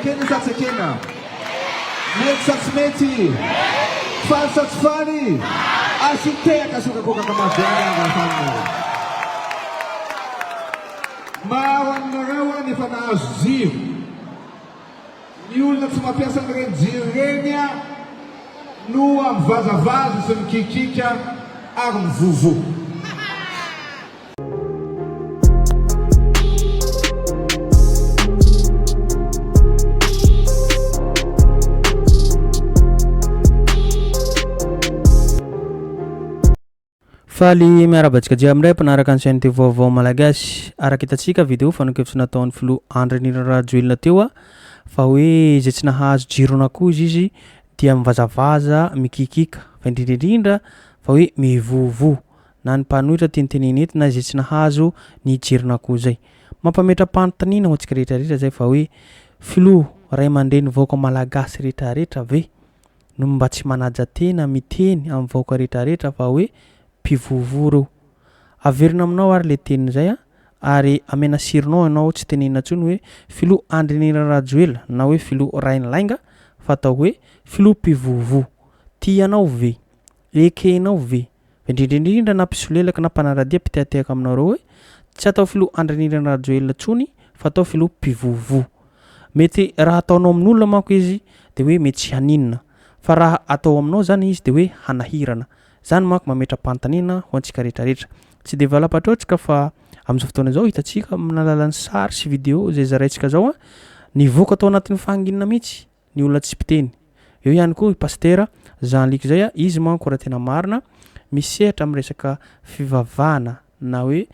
Kena sa kena. Mety sa tsy mety. Faly sa tsy faly. Asiteka suka ko kakamagana ng family. Mawan ni fanaas zio. Ni olona tsy mampiasa an'ireny jiro ireny no amin'ny vazavaza sy mikikika ary mivovo. Faly miarabatsika jiaby amindray mpanaraka ny chaîne vaovao malagasy. Araka hitantsika video fanokefitsy nataon'ny filoha Andrinirina Rajoelina teo fa hoe izay tsy nahazo jirona koa izy dia mivazavaza mikikika fa indrindrindrindra fa hoe mivovo na ny mpanohitra teniteneny eto na izay tsy nahazo ny jirona koa zay. Mampametra-panontaniana ho antsika rehetrarehetra zay fa hoe filoha ray aman-dreny vahoaka malagasy rehetrarehetra ve no mba tsy manaja tena miteny amin'ny vahoaka rehetrarehetra fa hoe mpivovo reo. Averina aminao ary le teniny zay ary amena sironao ianao tsy tenena intsony hoe filoha Andrinirina Rajoelina na hoe filoha Rainolainga fa atao hoe filoha mpivovo. Tianao ve? Ekenao ve? Indrindrindrindra na mpisolelaka na mpanaradia mpitehatehaka aminao reo hoe tsy atao filoha Andrinirina Rajoelina tsony fa atao filoha mpivovo. Mety raha ataonao amin'olona manko izy de hoe mety tsy haninina fa raha atao aminao zany izy de hoe hanahirana. Zany manko mametra-panontaniana ho antsika rehetrarehetra. Tsy de valapatraotsika fa amin'izao fotoana izao hitantsika amin'ny alalan'ny sary sy video zay zaraintsika zao nivoaka tao anatin'ny fahanginana mihitsy ny olona tsy mpiteny. Eo ihany koa i pasteur Jean-Luc zay izy manko raha tena marina misehatra amin'ny resaka fivavahana na hoe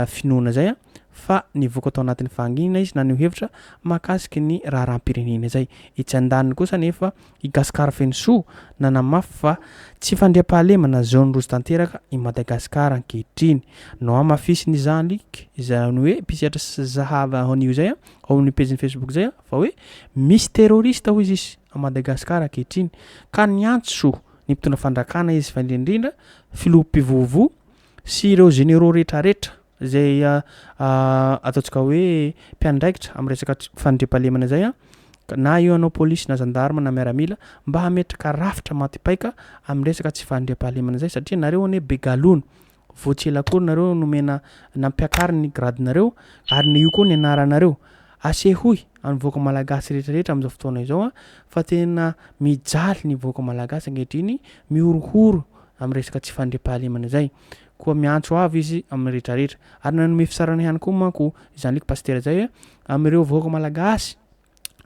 finoana zay fa nivoaka tao anatin'ny fahanginana izy na ny hevitra mahakasiky ny raharam-pirenena zay. Etsy andaniny kosa nefa i Gaspard Fenso nanamafy fa tsy fandriam-pahalemana zone rouge tanteraka i Madagasikara ankehitriny. No amafisy ny Jean-Luc izany hoe mpisehatra zahava an'io zay ao amin'ny page-ny Facebook zay fa hoe misy terroriste hoy izy a Madagasikara ankehitriny ka niantso ny mpitondra fandrakana izy fa indrindrindra filoha mpivovo sy ireo généraux rehetrarehetra zay ataontsika hoe mpiandraikitra amin'ny resaka fandriam-pahalemana zay na io anao polisy na gendarme na miaramila mba hametraka rafitra matipaika amin'ny resaka tsy fandriam-pahalemana zay satria nareo ane begalona voatsela kory nareo nomena nampiakary ny gradinareo ary ny io koa ny anaranareo asehoy amin'ny vahoaka malagasy rehetrarehetra amin'izao fotoana izao fa tena mijaly ny vahoaka malagasy ankehitriny mihorohoro amin'ny resaka tsy fandriam-pahalemana zay. Koa miantso avy izy amin'ny rehetrarehetra ary nanome fisarana ihany koa manko Jean-Luc pasteur zay amin'ireo vahoaka malagasy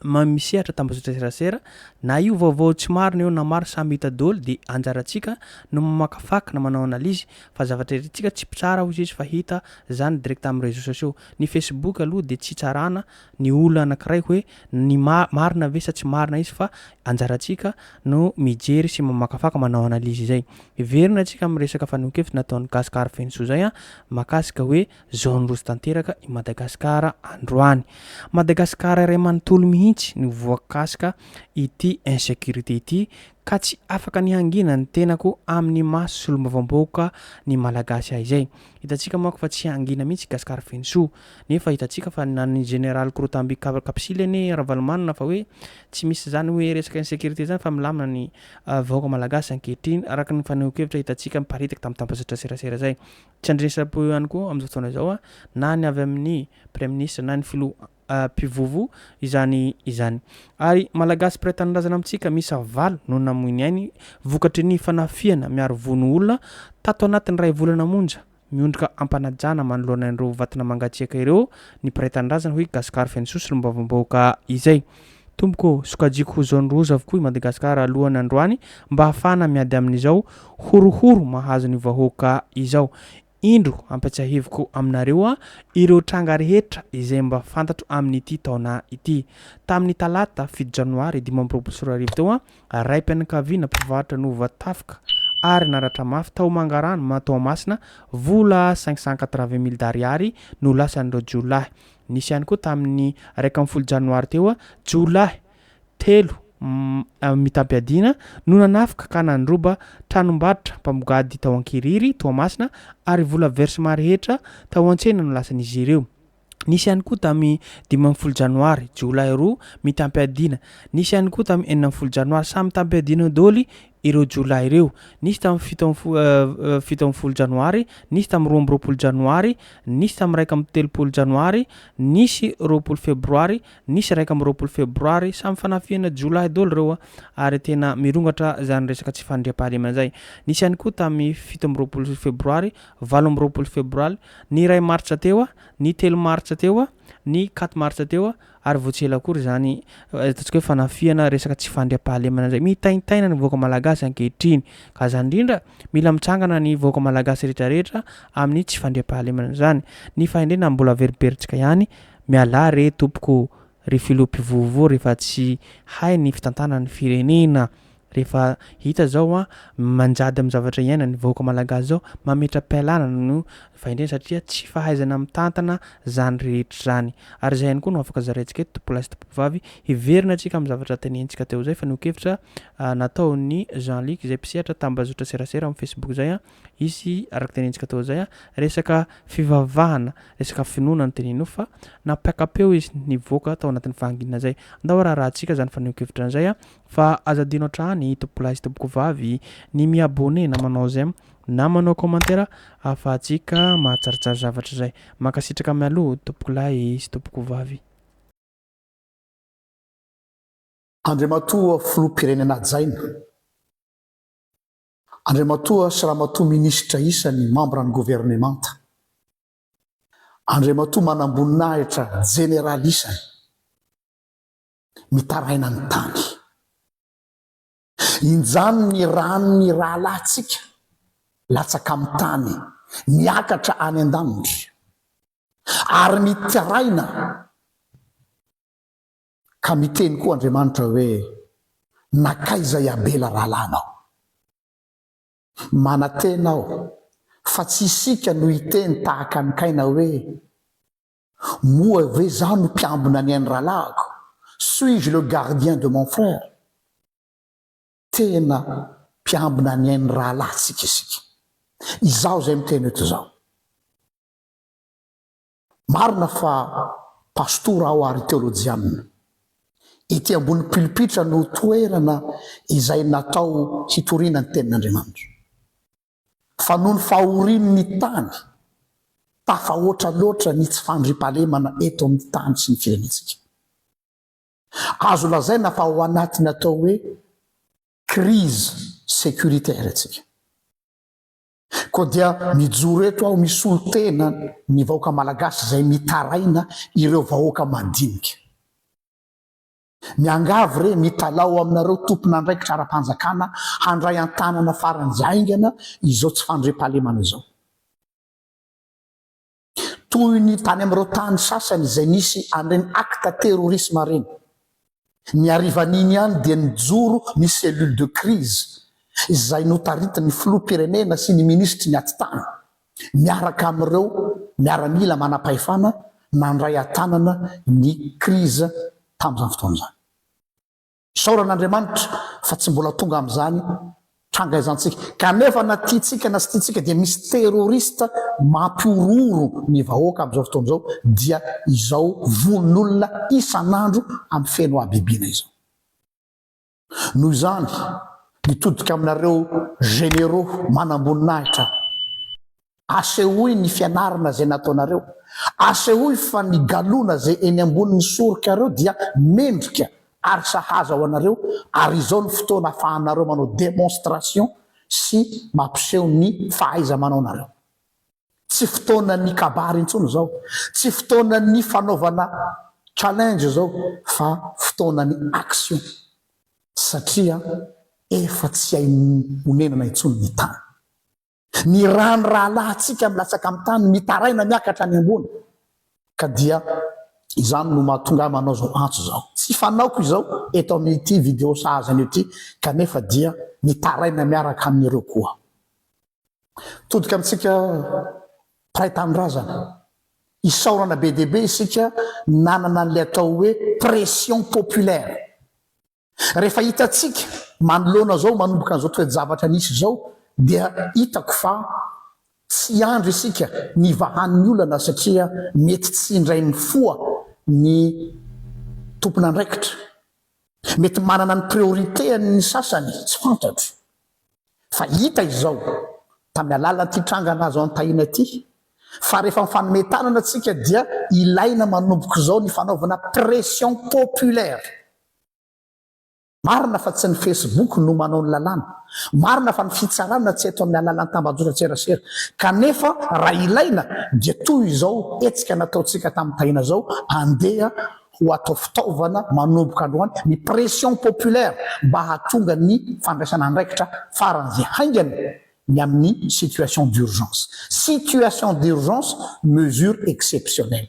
misehatra tambazotra serasera na io vaovao tsy marina eo na maro samy hita daholo de anjarantsika no mamakafaka na manao analizy fa zavatra rehetratsika tsy tsara hoy izy fa hita zany direct amin'ny réseaux sociaux. Ny Facebook aloha de tsy tsarana ny olona anankiray hoe ny marina ve sa tsy marina izy fa anjarantsika no mijery sy mamakafaka manao analizy zay. Verina antsika amin'ny resaka fanokefitra nataon'ny Gaspard Fenso zay makasika hoe zone rouge tanteraka i Madagasikara androany. Madagasikara ray manontolo mihitsy ny voakasika ity insécurité ity ka tsy afaka ny hangina ny tenako amin'ny maso solombavamboaka ny malagasy izay. Hitantsika manko fa tsy hangina mihitsy Gaspard Fenso nefa hitantsika fa ny général Korotambi Kapsile ne Ravalomanana fa hoe tsy misy zany hoe resaka insécurité zany fa milamina ny vahoaka malagasy ankehitriny araka ny fanokefitra hitantsika miparitaka tamin'ny tambazotra serasera zay. Tsy andresapo ihany koa amin'izao fotoana izao na ny avy amin'ny premier ministre na ny filoha mpivovo izany ary malagasy pretanindrazana amintsika misy avalo no namoiny ainy vokatry ny fanafiana miaro vono olona tato anatin'ny ray volana monja miondrika ampanajana manoloana ireo vatina mangatsiaka ireo ny pretanindrazana hoe Gaspard Fenso solombavamboaka izay. Tomboko sokajiko zone rouge avokoa i Madagasikara alohany androany mba hafana miady amin'izao horohoro mahazo ny vahoaka izao. Indro ampatsaheviko aminareo ireo tranga rehetra izay mba fantatro amin'ity taona ity. Tamin'ny talata 7 janoary 2024 teo ray mpianakaviana mpivarotra nova tafika ary naratra mafy tao mangarano matao masina vola 580,000 d'ariary no lasan'ireo Jolahy. Nisy ihany koa tamin'ny 1 janoary teo Jolahy telo mitampiadina no nanafika ka nandroba tranombarotra mpamogady tao Ankiriry Toamasina ary vola versement rehetra tao an-tsena no lasan'izy ireo. nisy ihany koa tamy 15 janoary jolay 2 mitampy adina nisy ihany koa tamy 14 janoary samy tampy adina dôly ireo jolay ireo nisy tamy 17 janoary nisy tamy 20 janoary nisy tamy 1 janoary nisy 20 febroary nisy 1 febroary samy fanafiana jolay dôly reo ary tena mirongatra zany resaka tsy fandriam-pahalemana zay nisy ihany koa tamy 17 febroary 20 febroary ny 2 martsa teo ny 3 martsa teo ny 4 martsa teo ary voatsela akory zany ataontsika hoe fanafiana resaka tsy fandriam-pahalemana zay mitaintaina ny voaka malagasy ankehitriny ka zany indrindra mila mitsangana ny voaka malagasy rehetrarehetra amin'ny tsy fandriam-pahalemana zany ny fahendrena mbola veriberitsika ihany miala re tompoko ry filopivovô rehefa tsy hay ny fitantana ny firenena rehefa hita zao manjady amin'ny zavatra iaina ny voaka malagasy zao mametra pialana no fahendrena satria tsy fahaizana mitantana zany rehetra zany ary zay ihany koa no afaka zaraintsika eto tompolahy sy tompokovavy hiverina antsika amin'ny zavatra tenentsika teo zay fa nokevitra nataony Jean-Luc izay mpisehatra tambazotra serasera amin'ny Facebook zay izy araka tenentsika teo zay resaka fivavahana resaka finoana ny tenenio fa napiakapeo izy nivoaka tao anatin'ny fahanginana zay andao rahantsika zany fa nokevitra an'izay fa azadino hatrany tompolahy sy tompokovavy ny miabone na manao j'aime na manao commentaire ahafahantsika mahatsaritsary zavatra zay mankasitraka mialoha tompolahy sy tompokovavy Andriamatoa filoham-pirenena jaina Andriamatoa Saramatoa ministra isany membre ny gouvernementa Andriamatoa manamboninahitra général isany mitaraina ny tany injany ny ranony rahalahtsika latsaka amin'ny tany miakatra any an-danitra ary mitaraina ka miteny koa Andriamanitra hoe nakaiza iabela rahalanao manatenao fa tsy isika no hiteny tahaka ny kaina hoe moa ve zaho no mpiambina ny any rahalahako suis-je le gardien de mon frère tena mpiambina ny any rahalahtsika isika izaho zay miteny eto zao marina fa pastora ao ary teolojianina ity ambony pilipitra no toerana izay natao hitoriana ny tenin'Andriamanitra fa noho ny fahorin'ny tany tafahoatra loatra ny tsy fandriam-pahalemana eto amin'ny tany sy ny firenetsika azo lazaina fa ao anatiny atao hoe crise sécuritaire atsika koa dia mijoro eto aho misy olo-tena ny vahoaka malagasy izay mitaraina ireo vahoaka madinika miangavy re mitalao aminareo tompona andraikitra ara-panjakana handray an-tanana farany aingana izao tsy fandriam-pahalemana izao toy ny tany amin'ireo tany sasany izay nisy andreny acte terrorisme reny ny arivan'iny ihany dia nijoro ny cellule de crise izay notaritiny filoham-pirenena sy ny ministry ny atitany miaraka amin'ireo miaramila manam-pahefana nandray an-tanana ny crise tamin'izany fotoan'izany saoran'Andriamanitra fa tsy mbola tonga amin'izany trangaizantsika kanefa na tiatsika na sy tiatsika dia misy terroriste mampiororo ny vahoaka amin'izao fotoan'izao dia izao vonon'olona isan'andro amin'ny feno abibiana izao noho izany mitodika aminareo généraux manamboninahitra asehoy ny fianarana zay nataonareo asehoy fa ny galona zay eny ambonin'ny soroka reo dia mendrika ary sahaza ho anareo ary izao ny fotoana ahafahanareo manao démonstration sy mampiseho ny fahaiza manao nareo tsy fotoana ny kabary intsony zao tsy fotoana ny fanaovana challenge zao fa fotoana ny action satria efa tsy hay honenana intsony ny tany ny rano rahalahtsika milatsaka amin'ny tany mitaraina miakatra any ambony ka dia izany no mahatonga manao zao antso zao tsy fanaoko izao eto amin'ity vidéo sahazany ity kanefa dia mitaraina miaraka amin'ireo koa todika amintsika pray tanindrazana isaorana be deaibe isika nanana n'le atao hoe pression populaire rehefa hitatsika manoloana zao manomboka an'izao toejavatra nisy zao dia hitako fa tsy andro isika ny vahan'ny olana satria mety tsy indray mifoa ny tompony andraikitra, mety manana ny priorité ny sasany tsy fantatro fa hita izao tamin'ny alalan'ity trangana azo antahina ity fa rehefa mifanometanana atsika dia ilaina manomboka izao ny fanaovana pression populaire. Marina fa tsy ny Facebook no manao ny lalàna, marina fa ny fitsarana tsy eto amin'ny alalan'ny tambajotra tserasera, kanefa raha ilaina dia toy izao etsika nataontsika tamin'ny tahina zao andeha ho atao fitaovana manomboka androany ny pression populaire mba hahatonga ny fandraisana andraikitra faran'izay haingana ny amin'ny situation d'urgence. Situation d'urgence, mesure exceptionnelle.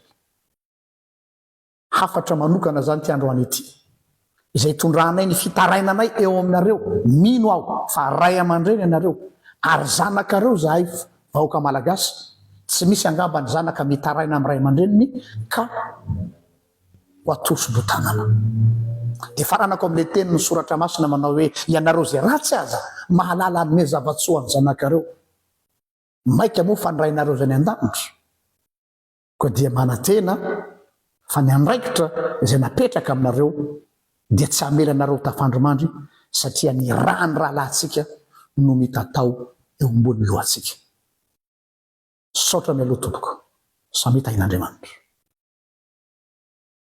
Hafatra manokana zany ty androany ity izay tondrahanay ny fitarainanay eo aminareo, mino aho fa ray aman-dreny ianareo ary zanakareo zahay vahoaka malagasy, tsy misy angamba ny zanaka mitaraina amin'ny ray aman-dreniny ka ho atoso-botanana. Dia faranako amin'ilay teny ny soratra masina manao hoe ianareo zay ratsy aza mahalala anome zavatsoa ny zanakareo, maika moa fa ny rainareo zany an-danitra koa dia manantena fa ny andraikitra izay napetraka aminareo dia tsy hamelanareo tafandromandry satria ny rany rahalahintsika no mitatao eo ambony lohantsika. Saotra mialoha tompoko, samita in'Andriamanitra.